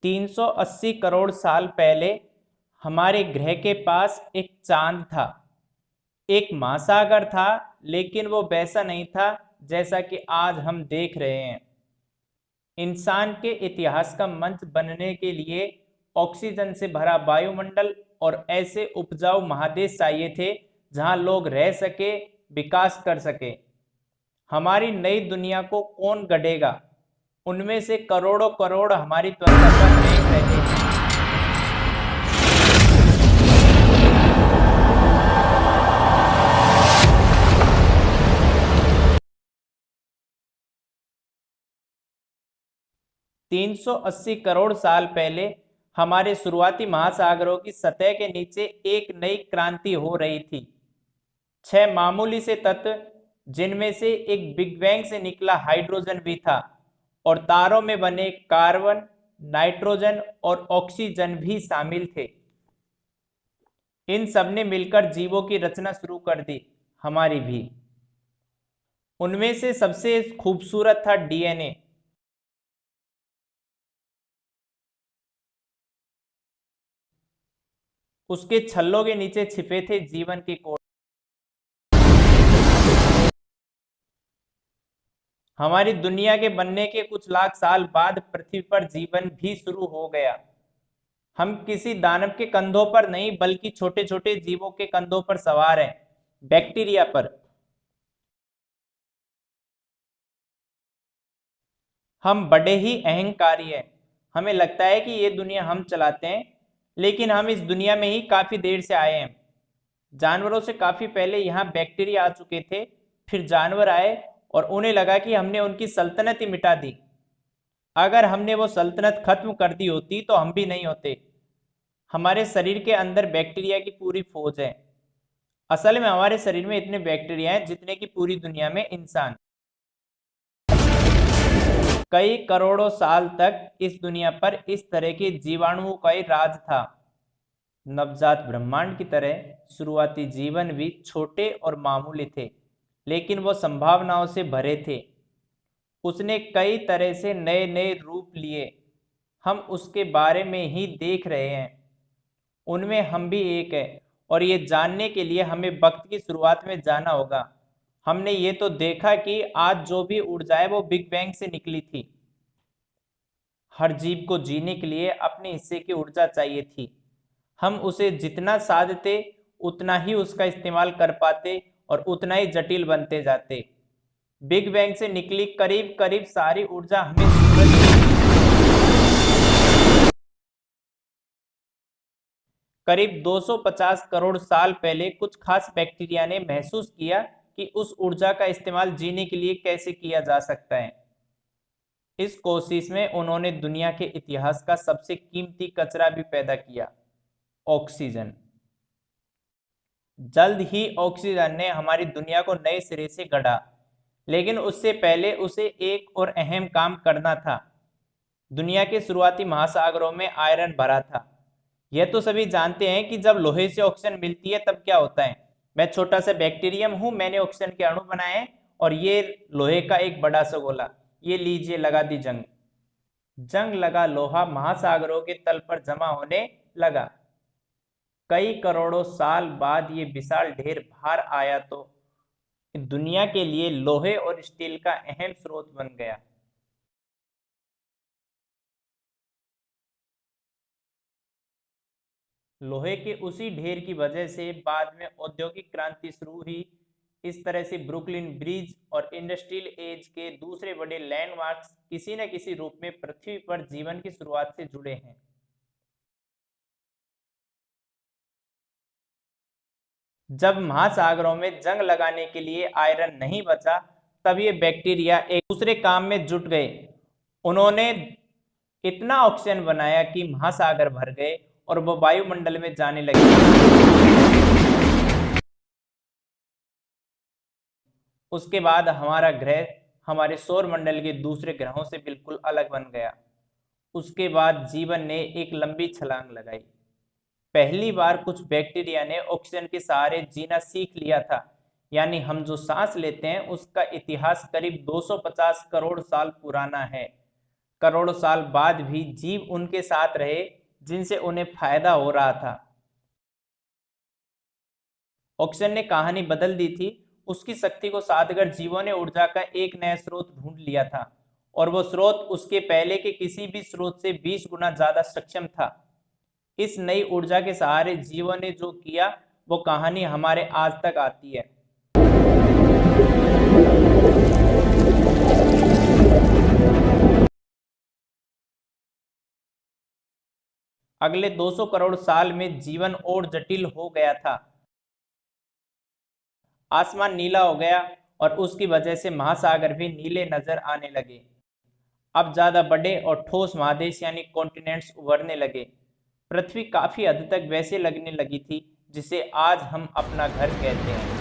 380 करोड़ साल पहले हमारे ग्रह के पास एक चांद था, एक महासागर था, लेकिन वो वैसा नहीं था जैसा कि आज हम देख रहे हैं। इंसान के इतिहास का मंच बनने के लिए ऑक्सीजन से भरा वायुमंडल और ऐसे उपजाऊ महादेश चाहिए थे जहां लोग रह सके, विकास कर सके। हमारी नई दुनिया को कौन गढ़ेगा? उनमें से करोड़ों करोड़ हमारी त्वचा पर देख रहे हैं। 380 करोड़ साल पहले हमारे शुरुआती महासागरों की सतह के नीचे एक नई क्रांति हो रही थी। 6 मामूली से तत्व, जिनमें से एक बिग बैंग से निकला हाइड्रोजन भी था, और तारों में बने कार्बन, नाइट्रोजन और ऑक्सीजन भी शामिल थे। इन सब ने मिलकर जीवों की रचना शुरू कर दी, हमारी भी। उनमें से सबसे खूबसूरत था डीएनए। उसके छल्लों के नीचे छिपे थे जीवन के कोड। हमारी दुनिया के बनने के कुछ लाख साल बाद पृथ्वी पर जीवन भी शुरू हो गया। हम किसी दानव के कंधों पर नहीं, बल्कि छोटे छोटे जीवों के कंधों पर सवार हैं, बैक्टीरिया पर। हम बड़े ही अहंकारी हैं। हमें लगता है कि ये दुनिया हम चलाते हैं, लेकिन हम इस दुनिया में ही काफी देर से आए हैं। जानवरों से काफी पहले यहाँ बैक्टीरिया आ चुके थे, फिर जानवर आए और उन्हें लगा कि हमने उनकी सल्तनत ही मिटा दी। अगर हमने वो सल्तनत खत्म कर दी होती तो हम भी नहीं होते। हमारे शरीर के अंदर बैक्टीरिया की पूरी फौज है। असल में हमारे शरीर में इतने बैक्टीरिया हैं जितने की पूरी दुनिया में इंसान। कई करोड़ों साल तक इस दुनिया पर इस तरह के जीवाणुओं का ही राज था। नवजात ब्रह्मांड की तरह शुरुआती जीवन भी छोटे और मामूली थे, लेकिन वो संभावनाओं से भरे थे। उसने कई तरह से नए नए रूप लिए। हम उसके बारे में ही देख रहे हैं। उनमें हम भी एक है, और ये जानने के लिए हमें वक्त की शुरुआत में जाना होगा। हमने ये तो देखा कि आज जो भी ऊर्जा है वो बिग बैंग से निकली थी। हर जीव को जीने के लिए अपने हिस्से की ऊर्जा चाहिए थी। हम उसे जितना साधते उतना ही उसका इस्तेमाल कर पाते और उतना ही जटिल बनते जाते। बिग बैंग से निकली करीब करीब सारी ऊर्जा हमें करीब 250 करोड़ साल पहले कुछ खास बैक्टीरिया ने महसूस किया कि उस ऊर्जा का इस्तेमाल जीने के लिए कैसे किया जा सकता है। इस कोशिश में उन्होंने दुनिया के इतिहास का सबसे कीमती कचरा भी पैदा किया, ऑक्सीजन। जल्द ही ऑक्सीजन ने हमारी दुनिया को नए सिरे से गढ़ा, लेकिन उससे पहले उसे एक और अहम काम करना था। दुनिया के शुरुआती महासागरों में आयरन भरा था। यह तो सभी जानते हैं कि जब लोहे से ऑक्सीजन मिलती है तब क्या होता है। मैं छोटा सा बैक्टीरियम हूं, मैंने ऑक्सीजन के अणु बनाए हैं, और ये लोहे का एक बड़ा सा गोला। ये लीजिए, लगा दी जंग। जंग लगा लोहा महासागरों के तल पर जमा होने लगा। कई करोड़ों साल बाद ये विशाल ढेर बाहर आया तो दुनिया के लिए लोहे और स्टील का अहम स्रोत बन गया। लोहे के उसी ढेर की वजह से बाद में औद्योगिक क्रांति शुरू हुई। इस तरह से ब्रुकलिन ब्रिज और इंडस्ट्रियल एज के दूसरे बड़े लैंडमार्क्स किसी न किसी रूप में पृथ्वी पर जीवन की शुरुआत से जुड़े हैं। जब महासागरों में जंग लगाने के लिए आयरन नहीं बचा, तब ये बैक्टीरिया एक दूसरे काम में जुट गए। उन्होंने इतना ऑक्सीजन बनाया कि महासागर भर गए और वो वायुमंडल में जाने लगे। उसके बाद हमारा ग्रह हमारे सौर मंडल के दूसरे ग्रहों से बिल्कुल अलग बन गया। उसके बाद जीवन ने एक लंबी छलांग लगाई। पहली बार कुछ बैक्टीरिया ने ऑक्सीजन के सहारे जीना सीख लिया था। यानी हम जो सांस लेते हैं उसका इतिहास करीब 250 करोड़ साल पुराना है। करोड़ों साल बाद भी जीव उनके साथ रहे जिनसे उन्हें फायदा हो रहा था। ऑक्सीजन ने कहानी बदल दी थी। उसकी शक्ति को साधकर जीवों ने ऊर्जा का एक नया स्रोत ढूंढ लिया था और वो स्रोत उसके पहले के किसी भी स्रोत से 20 गुना ज्यादा सक्षम था। इस नई ऊर्जा के सहारे जीवों ने जो किया वो कहानी हमारे आज तक आती है। अगले 200 करोड़ साल में जीवन और जटिल हो गया था। आसमान नीला हो गया और उसकी वजह से महासागर भी नीले नजर आने लगे। अब ज्यादा बड़े और ठोस महादेश यानी कॉन्टिनेंट्स उभरने लगे। पृथ्वी काफी हद तक वैसे लगने लगी थी जिसे आज हम अपना घर कहते हैं।